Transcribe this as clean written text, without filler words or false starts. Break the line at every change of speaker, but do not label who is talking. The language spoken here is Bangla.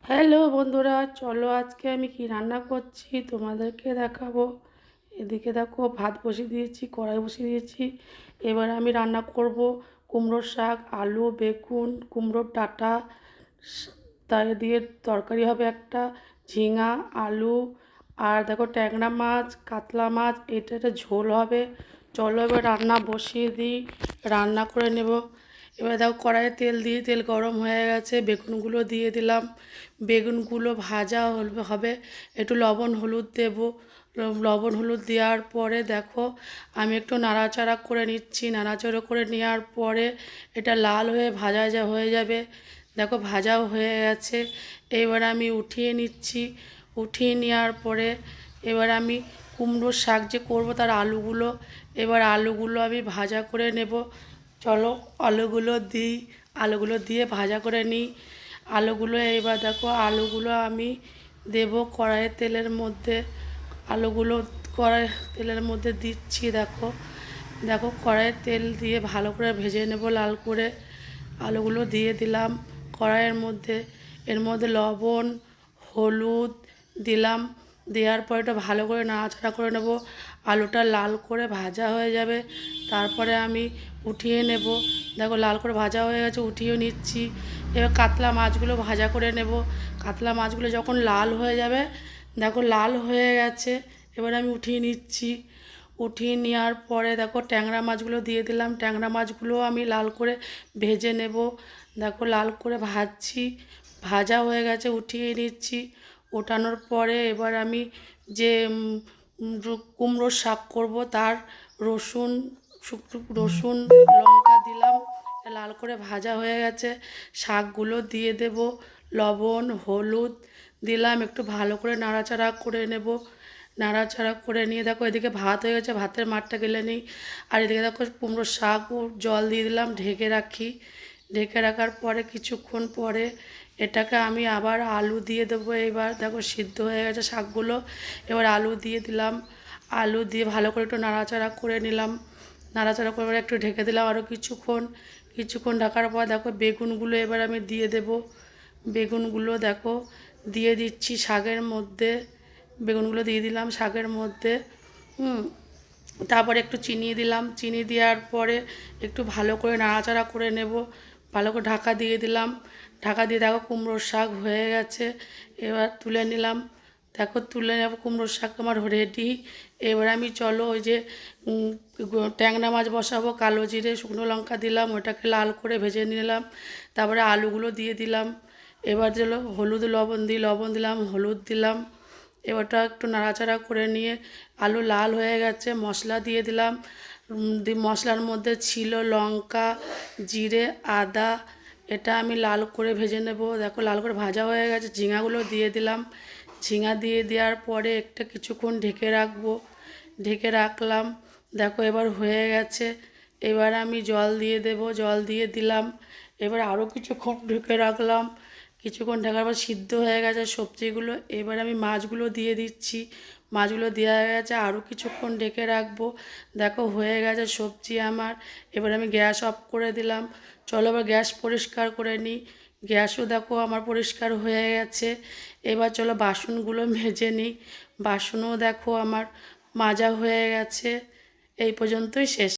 হ্যালো বন্ধুরা, চলো আজকে আমি কি রান্না করছি তোমাদেরকে দেখাবো। এদিকে দেখো ভাত বসিয়ে দিয়েছি, কড়াই বসিয়ে দিয়েছি। এবার আমি রান্না করব কুমড়োর শাক, আলু, বেগুন, কুমড়োর ডাঁটা, তাই দিয়ে তরকারি হবে একটা, ঝিঙা, আলু, আর দেখো ট্যাংরা মাছ, কাতলা মাছ, এটা একটা ঝোল হবে। চলো এবার রান্না বসিয়ে দিই, রান্না করে নেব। এবার দেখো কড়াইয়ে তেল দিয়ে, তেল গরম হয়ে গেছে, বেগুনগুলো দিয়ে দিলাম। বেগুনগুলো ভাজা হবে, একটু লবণ হলুদ দেব। লবণ হলুদ দেওয়ার পরে দেখো আমি একটু নাড়াচাড়া করে নিচ্ছি। নাড়াচাড়া করে নেওয়ার পরে এটা লাল হয়ে ভাজা হয়ে যাবে। দেখো ভাজাও হয়ে গেছে। এবার আমি উঠিয়ে নিচ্ছি। উঠিয়ে নেওয়ার পরে এবার আমি কুমড়োর শাক যে করব তার এবার আলুগুলো আমি ভাজা করে নেব। চলো আলুগুলো দিই, আলুগুলো দিয়ে ভাজা করে নিই। আলুগুলো এবার দেখো আলুগুলো আমি দেব কড়াইয়ের তেলের মধ্যে। আলুগুলো কড়াই তেলের মধ্যে দিচ্ছি। দেখো দেখো কড়াইয়ের তেল দিয়ে ভালো করে ভেজে নেব লাল করে। আলুগুলো দিয়ে দিলাম কড়াইয়ের মধ্যে। এর মধ্যে লবণ হলুদ দিলাম। দেওয়ার পর এটা ভালো করে নাড়াচাড়া করে নেব। আলুটা লাল করে ভাজা হয়ে যাবে, তারপরে আমি উঠিয়ে নেব। দেখো লাল করে ভাজা হয়ে গেছে, উঠিয়ে নিচ্ছি। এবার কাতলা মাছগুলো ভাজা করে নেব। কাতলা মাছগুলো যখন লাল হয়ে যাবে, দেখো লাল হয়ে গেছে, এবার আমি উঠিয়ে নিচ্ছি। উঠিয়ে নেওয়ার পরে দেখো ট্যাংরা মাছগুলো দিয়ে দিলাম। ট্যাংরা মাছগুলো আমি লাল করে ভেজে নেব। দেখো লাল করে ভাজছি, ভাজা হয়ে গেছে, উঠিয়ে নিচ্ছি। ওঠানোর পরে এবার আমি যে কুমড়োর শাক করব তার রসুন রসুন লঙ্কা দিলাম। লাল করে ভাজা হয়ে গেছে, শাকগুলো দিয়ে দেব। লবণ হলুদ দিলাম, একটু ভালো করে নাড়াচাড়া করে নেব। নাড়াচাড়া করে নিয়ে দেখো এদিকে ভাত হয়ে গেছে, ভাতের মাঠটা গেলে নিই। আর এদিকে দেখো কুমড়োর শাক জল দিয়ে দিলাম, ঢেকে রাখি। ঢেকে রাখার পরে কিছুক্ষণ পরে এটাকে আমি আবার আলু দিয়ে দেবো। এবার দেখো সিদ্ধ হয়ে গেছে শাকগুলো, এবার আলু দিয়ে দিলাম। আলু দিয়ে ভালো করে একটু নাড়াচাড়া করে নিলাম। নাড়াচাড়া করে এবার একটু ঢেকে দিলাম আরও কিছুক্ষণ ঢাকার পর দেখো বেগুনগুলো এবার আমি দিয়ে দেব। বেগুনগুলো দেখো দিয়ে দিচ্ছি শাকের মধ্যে। বেগুনগুলো দিয়ে দিলাম শাকের মধ্যে। তারপরে একটু চিনি দিলাম। চিনি দেওয়ার পরে একটু ভালো করে নাড়াচাড়া করে নেব। ভালো করে ঢাকা দিয়ে দিলাম। ঢাকা দিয়ে দেখো কুমড়োর শাক হয়ে গেছে, এবার তুলে নিলাম। দেখো তুলে নেব, কুমড়োর শাক আমার রেডি। এবার আমি চলো ওই যে ট্যাংরা মাছ বসাবো, কালো জিরে শুকনো লঙ্কা দিলাম, ওটাকে লাল করে ভেজে নিলাম। তারপরে আলুগুলো দিয়ে দিলাম। এবার দিলো লবণ দিলাম, হলুদ দিলাম। এবারটা একটু নাড়াচাড়া করে নিয়ে আলু লাল হয়ে গেছে, মশলা দিয়ে দিলাম। মশলার মধ্যে ছিল লঙ্কা জিরে আদা, এটা আমি লাল করে ভেজে নেব। দেখো লাল করে ভাজা হয়ে গেছে, ঝিঙাগুলো দিয়ে দিলাম। ঝিঙা দিয়ে দেওয়ার পরে একটা কিছুক্ষণ ঢেকে রাখবো। ঢেকে রাখলাম। দেখো এবার হয়ে গেছে, এবার আমি জল দিয়ে দেব। জল দিয়ে দিলাম। এবার আরও কিছুক্ষণ ঢেকে রাখলাম। কিছুক্ষণ ঢাকার পর সিদ্ধ হয়ে গেছে সবজিগুলো, এবার আমি মাছগুলো দিয়ে দিচ্ছি। মাছগুলো দেওয়া হয়ে গেছে, আরও কিছুক্ষণ ঢেকে রাখবো। দেখো হয়ে গেছে সবজি আমার। এবার আমি গ্যাস অফ করে দিলাম। চলো এবার গ্যাস পরিষ্কার করে নিই। গ্যাসও দেখো আমার পরিষ্কার হয়ে গেছে। এবার চলো বাসনগুলো মেজে নিই। বাসনও দেখো আমার মাজা হয়ে গেছে। এই পর্যন্তই শেষ।